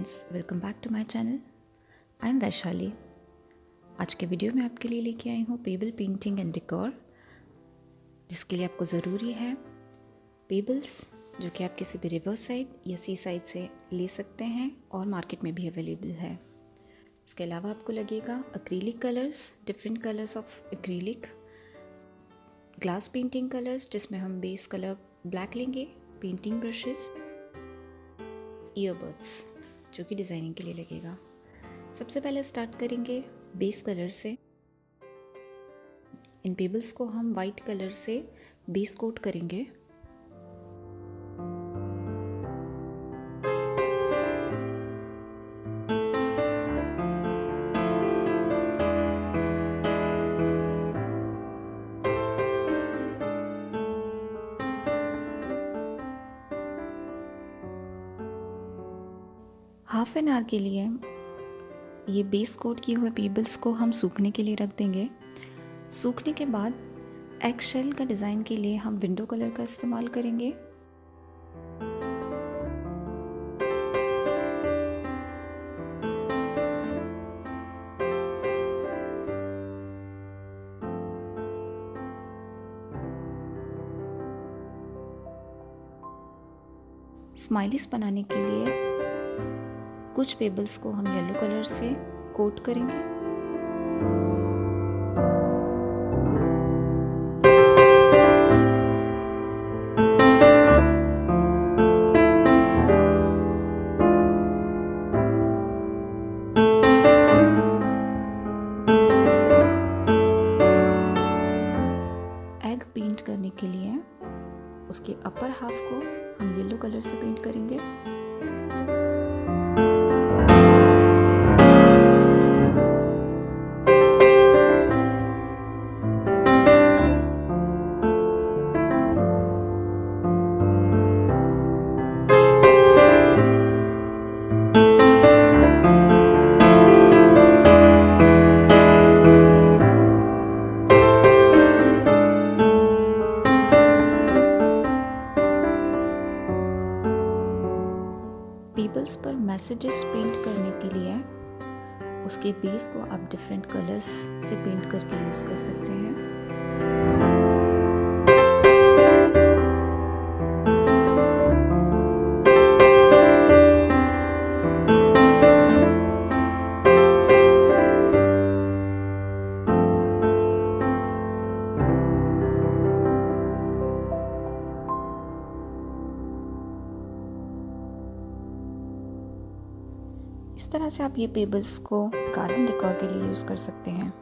Friends, welcome back to my channel. I am Vaishali. आज के video में आपके लिए लेके आई हूँ पेबल पेंटिंग एंड डेकोर, जिसके लिए आपको ज़रूरी है पेबल्स, जो कि आप किसी भी रिवर साइड या सी साइड से ले सकते हैं और मार्केट में भी अवेलेबल है। इसके अलावा आपको लगेगा acrylic colours, different colours of acrylic, glass painting colours जिसमें हम बेस कलर ब्लैक लेंगे, पेंटिंग ब्रशेस, ईयरबड्स जो कि डिज़ाइनिंग के लिए लगेगा। सबसे पहले स्टार्ट करेंगे बेस कलर से। इन पेबल्स को हम वाइट कलर से बेस कोट करेंगे। हाफ एन आवर के लिए ये बेस कोट किए हुए पेबल्स को हम सूखने के लिए रख देंगे। सूखने के बाद एग शेल का डिज़ाइन के लिए हम विंडो कलर का इस्तेमाल करेंगे। स्माइलीज बनाने के लिए कुछ पेबल्स को हम येलो कलर से कोट करेंगे। एग पेंट करने के लिए उसके अपर हाफ को हम येलो कलर से पेंट करेंगे। पेबल्स पर मैसेजेस पेंट करने के लिए उसके बेस को आप डिफरेंट कलर्स से पेंट करके यूज़ कर सकते हैं। इस तरह से आप ये पेबल्स को गार्डन डेकोर के लिए यूज़ कर सकते हैं।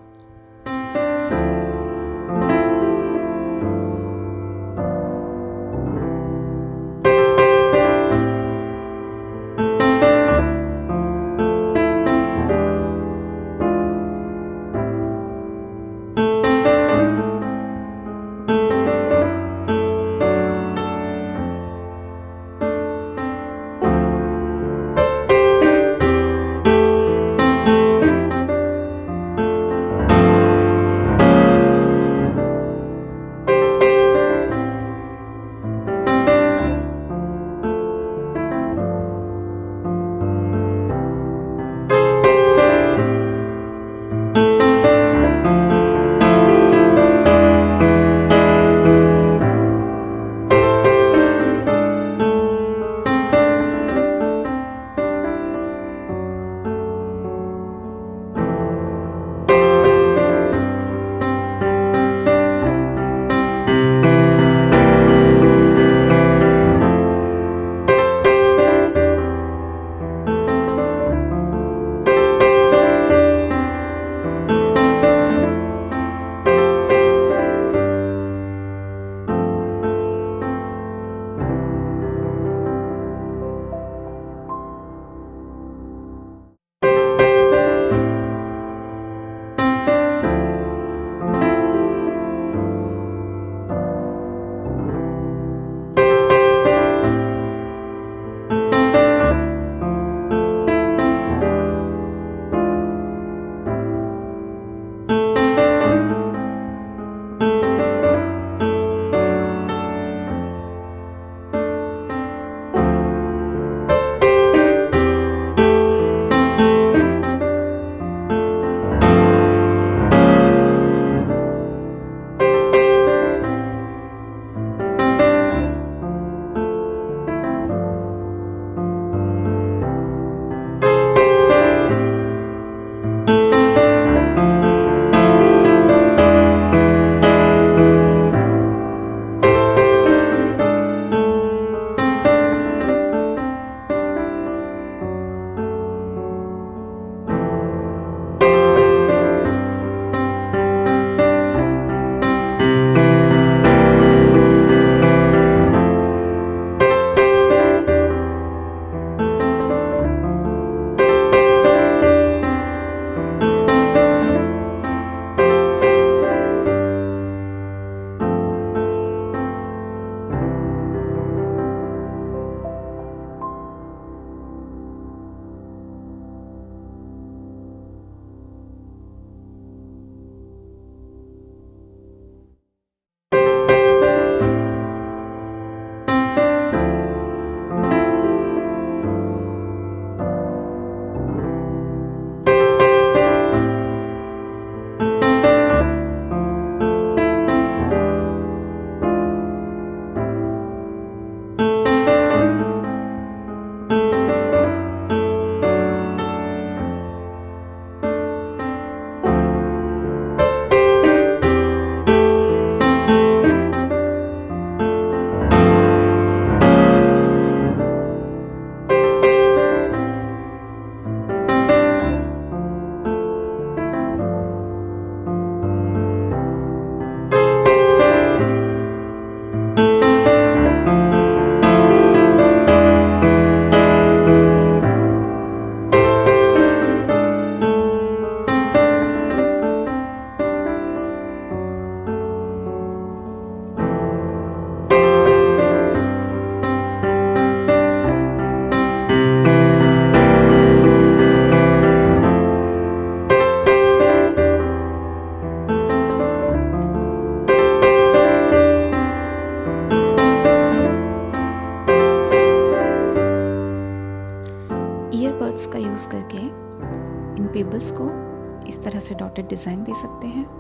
पेबल्स को इस तरह से डॉटेड डिज़ाइन दे सकते हैं।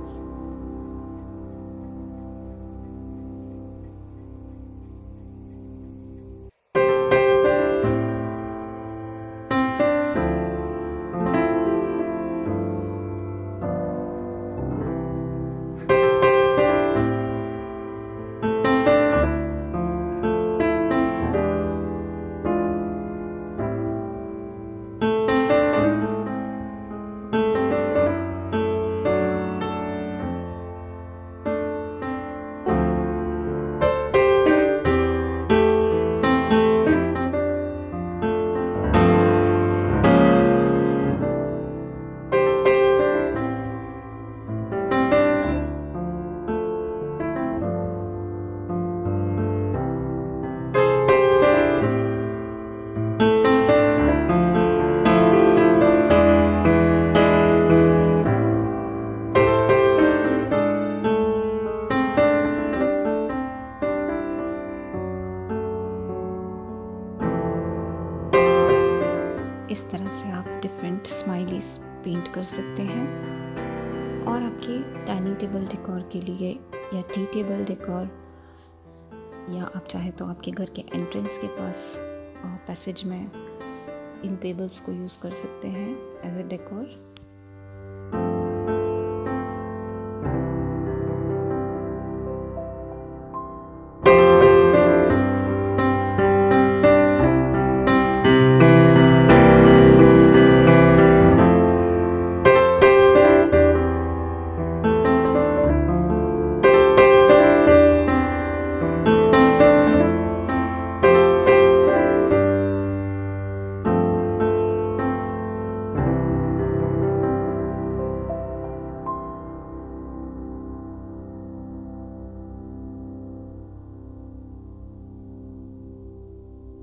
इस तरह से आप डिफरेंट स्माइलीज पेंट कर सकते हैं और आपके डाइनिंग टेबल डेकोर के लिए या टी टेबल डेकोर, या आप चाहे तो आपके घर के एंट्रेंस के पास पैसेज में इन पेबल्स को यूज़ कर सकते हैं एज ए डेकोर।